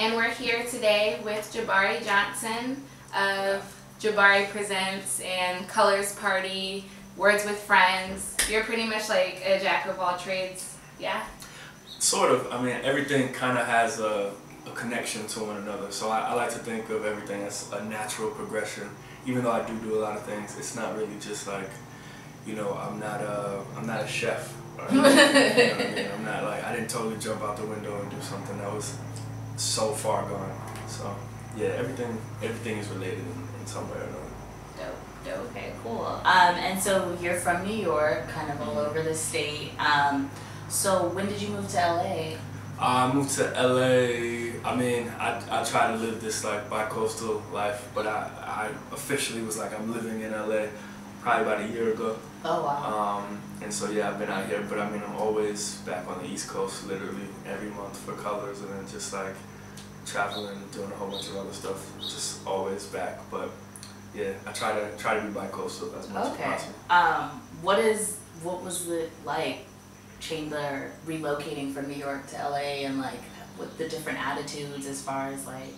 and we're here today with Jabari Johnson of Jabari Presents and Colors Party, Words with Friends. You're pretty much like a jack of all trades, yeah? Sort of. I mean, everything kind of has a connection to one another. So I like to think of everything as a natural progression. Even though I do a lot of things, it's not really just like, you know, I'm not a chef. Or, you know what I mean? I'm not like, I didn't totally jump out the window and do something that was so far gone. So yeah, everything is related in some way or another. Dope. Okay, cool. And so you're from New York, kind of all over the state. So when did you move to LA? I moved to LA. I mean, I try to live this like bi-coastal life, but I officially was like, I'm living in LA probably about a year ago. Oh wow. And so yeah, I've been out here, but I mean, I'm always back on the East Coast, literally every month for Colors, and then just like traveling, doing a whole bunch of other stuff, just always back. But yeah, I try to be bi-coastal as much as possible. What was it like? Chandler relocating from New York to LA, and like with the different attitudes as far as like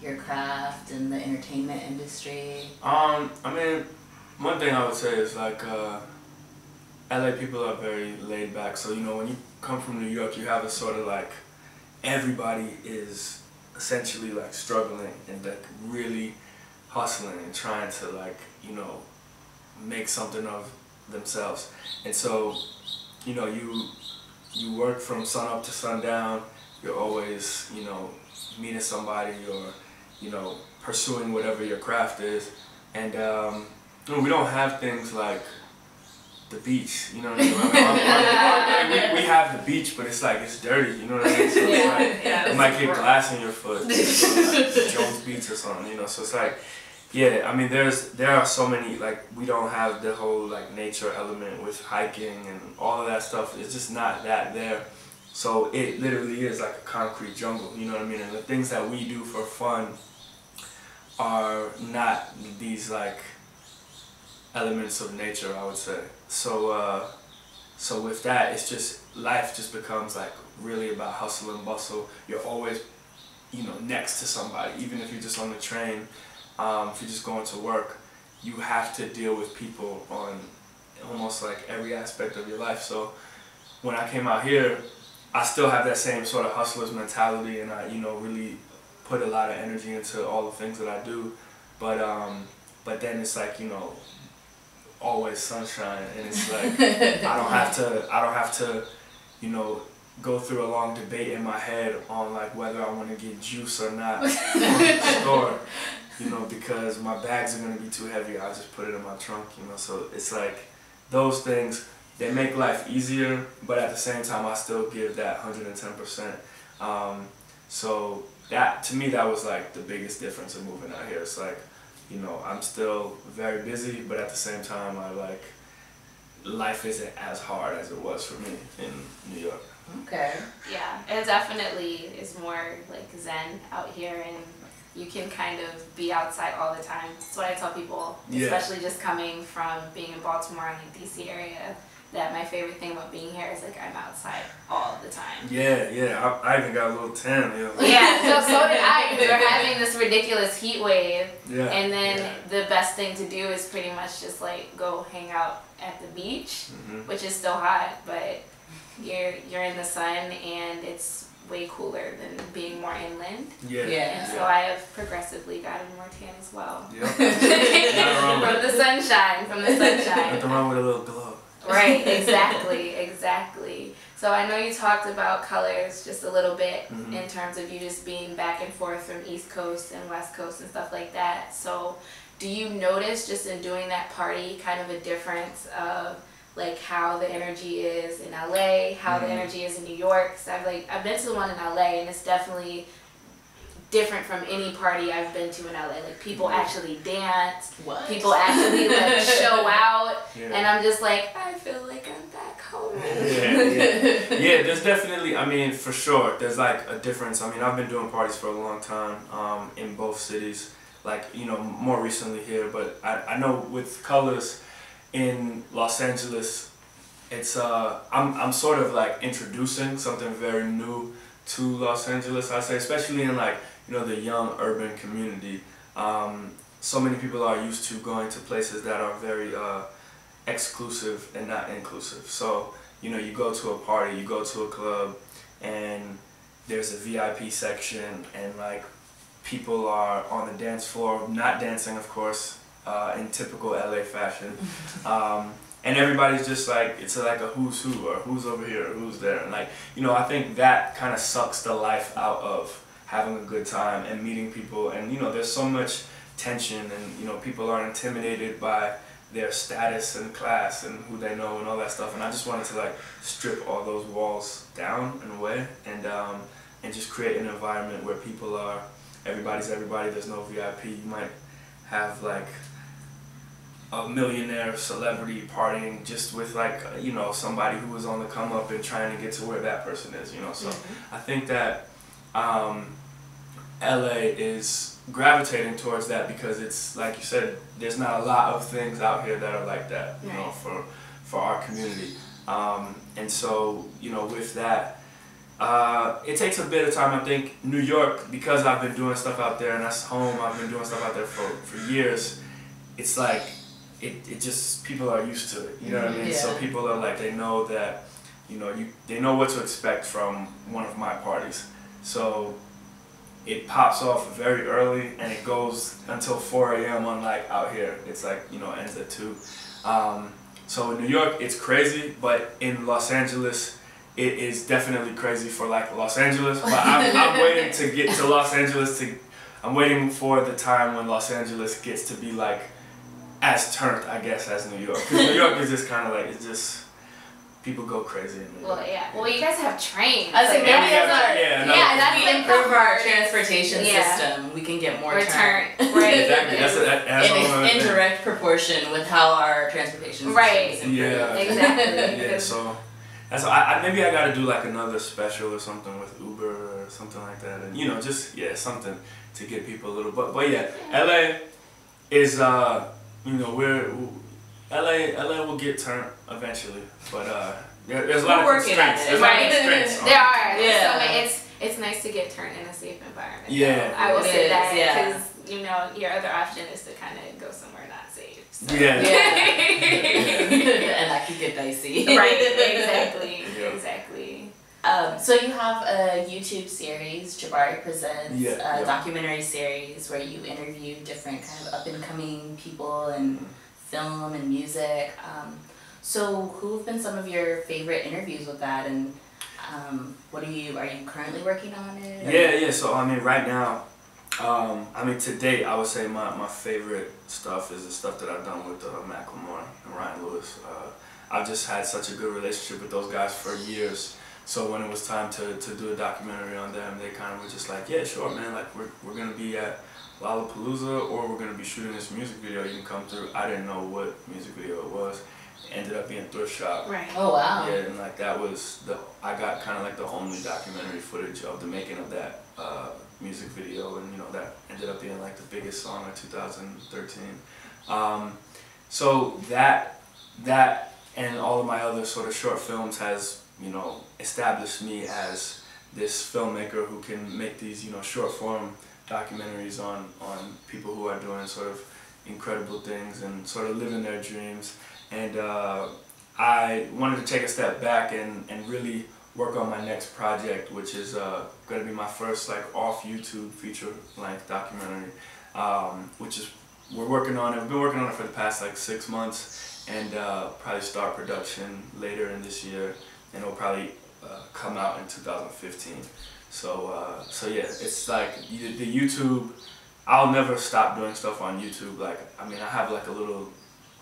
your craft and the entertainment industry? I mean, one thing I would say is like LA people are very laid back. So, you know, when you come from New York, you have a sort of like, everybody is essentially like struggling and like really hustling and trying to like, you know, make something of themselves. And so, you know, you work from sun up to sundown. You're always, you know, meeting somebody or, you know, pursuing whatever your craft is. And you know, we don't have things like the beach, you know what I mean? We have the beach, but it's like, it's dirty, you know what I mean? So it's like, you might get glass in your foot, like Jones Beach or something, you know? So it's like, yeah, I mean, there are so many, like, we don't have the whole, like, nature element with hiking and all of that stuff. It's just not that there. So it literally is like a concrete jungle, you know what I mean? And the things that we do for fun are not these, like, elements of nature, I would say. So, so with that, it's just, life just becomes, like, really about hustle and bustle. You're always, you know, next to somebody, even if you're just on the train. If you're just going to work, you have to deal with people on almost like every aspect of your life. So when I came out here, I still have that same sort of hustler's mentality, and I, you know, really put a lot of energy into all the things that I do. But then it's like, you know, always sunshine, and it's like I don't have to, you know, go through a long debate in my head on like whether I want to get juice or not from the store. You know, because my bags are going to be too heavy, I just put it in my trunk, you know. So it's like those things, they make life easier, but at the same time I still give that 110%. So that, to me, that was like the biggest difference of moving out here. It's like, you know, I'm still very busy, but at the same time I like, life isn't as hard as it was for me in New York. Okay. Yeah, it definitely is more like zen out here, and you can kind of be outside all the time. That's what I tell people, especially just coming from being in Baltimore and like DC area, that my favorite thing about being here is like I'm outside all the time. Yeah, I even got a little tan, you know. Yeah, so did I, because we're having this ridiculous heat wave, and then the best thing to do is pretty much just like go hang out at the beach, which is still hot, but you're in the sun and it's way cooler than being more inland. And so I have progressively gotten more tan as well. From the sunshine. Nothing wrong with a little glow. Right, exactly. So I know you talked about Colors just a little bit in terms of you just being back and forth from East Coast and West Coast and stuff like that. So do you notice just in doing that party kind of a difference of like how the energy is in LA, how the energy is in New York? Cause I've been to the one in LA, and it's definitely different from any party I've been to in LA. Like people actually dance, people actually like show out, and I'm just like, I feel like I'm back home. Yeah, there's definitely, I mean, for sure, there's like a difference. I mean, I've been doing parties for a long time in both cities, like, you know, more recently here, but I know with Colors in Los Angeles, it's I'm sort of like introducing something very new to Los Angeles, I say, especially in like, you know, the young urban community. So many people are used to going to places that are very exclusive and not inclusive. So, you know, you go to a party, you go to a club, and there's a VIP section, and like people are on the dance floor, not dancing, of course, in typical LA fashion. And everybody's just like, it's like a who's who, or who's over here, or who's there. And like, you know, I think that kind of sucks the life out of having a good time and meeting people. And, you know, there's so much tension, and, you know, people are intimidated by their status and class and who they know and all that stuff. And I just wanted to like strip all those walls down and away, and just create an environment where people are, everybody's everybody, there's no VIP. You might have like a millionaire celebrity partying just with like, you know, somebody who was on the come up and trying to get to where that person is, you know. So I think that LA is gravitating towards that because it's, like you said, there's not a lot of things out here that are like that, you know, for our community. And so, you know, with that, it takes a bit of time. I think New York, because I've been doing stuff out there and that's home, I've been doing stuff out there for years, it's like, it just, people are used to it, you know what I mean? Yeah. So people are like, they know that, you know, they know what to expect from one of my parties. So it pops off very early and it goes until 4 a.m. on like out here. It's like, you know, ends at 2. So in New York, it's crazy, but in Los Angeles, it is definitely crazy for like Los Angeles. But I'm waiting to get to Los Angeles I'm waiting for the time when Los Angeles gets to be like as turned, I guess, as New York. Because New York is just kind of like, it's just, people go crazy in New York. Well, yeah. Well, you guys have trains. I was like, yeah, that's like improve the our hardest. transportation system. We can get more turn. Right. Exactly. That's in indirect proportion with how our transportation system is improved. Yeah. Exactly. Yeah. So that's maybe I got to do like another special or something with Uber or something like that, and you know, just something to get people a little. But yeah, LA is you know, LA will get turned eventually, but there's a lot of constraints. There's a lot of constraints. There are. Yeah. So it's nice to get turned in a safe environment. Yeah. I will say that yeah. because you know your other option is to kind of go somewhere not safe. So. Yeah. And that could get dicey. Right. Exactly. Yeah. Exactly. So you have a YouTube series, Jabari Presents, a documentary series where you interview different kind of up-and-coming people in film and music. So who have been some of your favorite interviews with that, and are you currently working on it? Yeah. So I mean, right now, to date, I would say my favorite stuff is the stuff that I've done with Macklemore and Ryan Lewis. I've just had such a good relationship with those guys for years. So when it was time to do a documentary on them, they kind of were just like, yeah, sure, man, like we're gonna be at Lollapalooza, or we're gonna be shooting this music video, you can come through. I didn't know what music video it was. It ended up being Thrift Shop. Right. Oh wow. Yeah, and like that was I got kind of like the only documentary footage of the making of that music video, and you know, that ended up being like the biggest song of 2013. So that and all of my other sort of short films has, you know, established me as this filmmaker who can make these, you know, short form documentaries on people who are doing sort of incredible things and sort of living their dreams. And I wanted to take a step back and really work on my next project, which is going to be my first like off YouTube feature length documentary, which is we've been working on it for the past like 6 months, and probably start production later in this year, and it'll probably come out in 2015. So yeah, it's like the YouTube. I'll never stop doing stuff on YouTube. Like, I mean, I have like a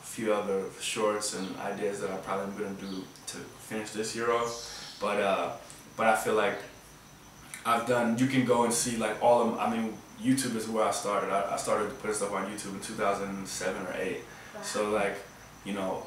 few other shorts and ideas that I'm probably gonna do to finish this year off. But I feel like you can go and see like all of. I mean, YouTube is where I started. I started putting stuff on YouTube in 2007 or 8. Wow. So like, you know,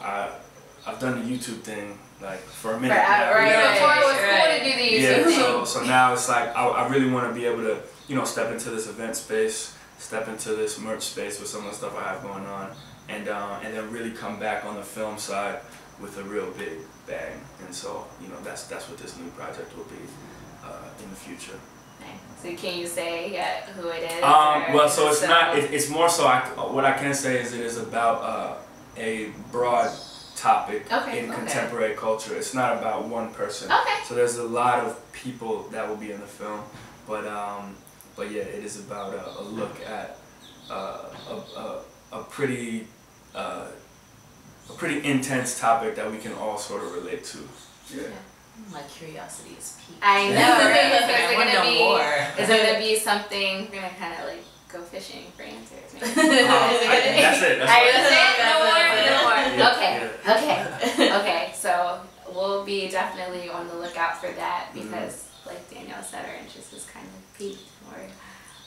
I've done the YouTube thing like for a minute. Before it was cool to do the YouTube thing. Yeah, so now it's like I really want to be able to, you know, step into this event space, step into this merch space with some of the stuff I have going on, and then really come back on the film side with a real big bang. And so, you know, that's what this new project will be. in the future. So can you say who it is? Well, so it's not. It's more so. What I can say is it is about a broad topic in contemporary culture. It's not about one person. Okay. So there's a lot of people that will be in the film, but yeah, it is about a look at a pretty intense topic that we can all sort of relate to. Yeah. My curiosity is piqued. I know, right? So I want to know more. Is it gonna be something? We're gonna kind of like go fishing for answers. Maybe. That's it. No more. Yeah. Okay. So we'll be definitely on the lookout for that because, like Danielle said, our interest is kind of piqued.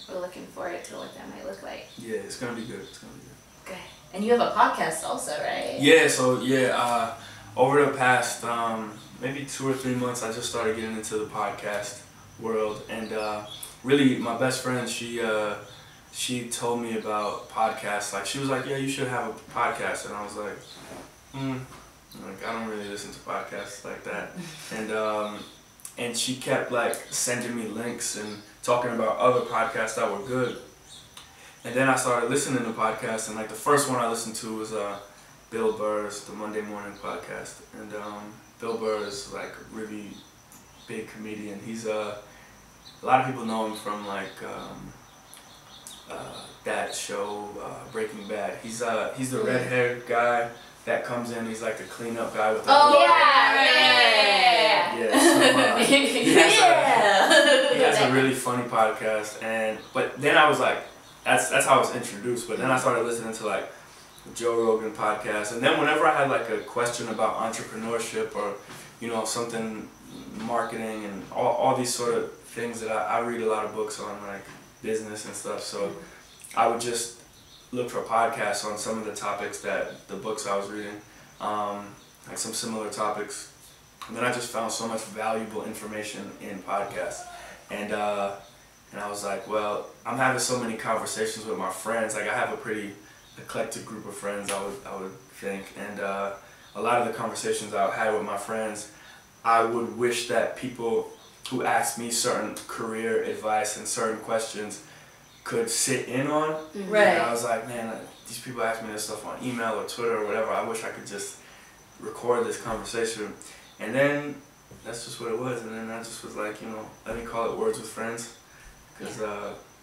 We're looking forward to what that might look like. Yeah, it's gonna be good. Good. And you have a podcast also, right? Yeah. So over the past maybe 2 or 3 months, I just started getting into the podcast world, and really, my best friend, she told me about podcasts. Like, she was like, "Yeah, you should have a podcast," and I was like, like I don't really listen to podcasts like that, and she kept like sending me links and talking about other podcasts that were good, and then I started listening to podcasts, and like the first one I listened to was Bill Burr's The Monday Morning Podcast, and Bill Burr is like a really big comedian. He's a lot of people know him from like that show Breaking Bad. He's the red-haired guy that comes in. He's like the cleanup guy with the he has a really funny podcast, but then I was like, that's how I was introduced. But then I started listening to like Joe Rogan podcast, and then whenever I had like a question about entrepreneurship or something marketing and all these sort of things that I read a lot of books on like business and stuff, so I would just look for podcasts on some of the topics that the books I was reading, like some similar topics, and then I just found so much valuable information in podcasts, and I was like, well, I'm having so many conversations with my friends. Like, I have a pretty eclectic group of friends, I would think, and a lot of the conversations I had with my friends, I would wish that people who asked me certain career advice and certain questions could sit in on. Right. And I was like, man, these people ask me this stuff on email or Twitter or whatever. I wish I could just record this conversation. And then that's just what it was. And then I just was like, let me call it Words with Friends, because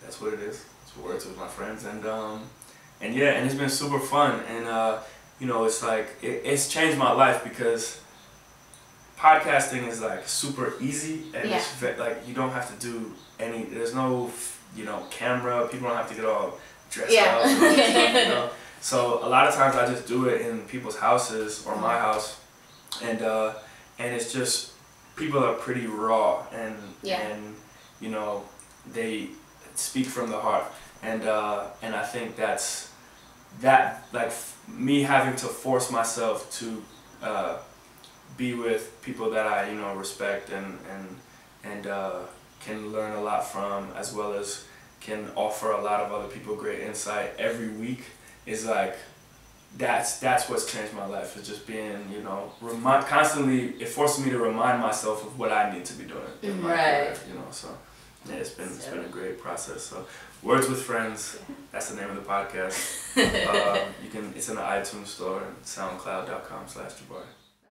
that's what it is. It's Words with my friends. And it's been super fun. And it's like it's changed my life because podcasting is like super easy, and it's like you don't have to do any. There's no camera. People don't have to get all dressed up. So a lot of times I just do it in people's houses or my house, and it's just people are pretty raw and they speak from the heart, and I think that like me having to force myself to be with people that I respect and can learn a lot from, as well as can offer a lot of other people great insight every week, is like that's what's changed my life. Is just being constantly, it forces me to remind myself of what I need to be doing in my career, so yeah, it's been a great process. So Words with Friends, that's the name of the podcast. It's in the iTunes store and SoundCloud.com/Jabari.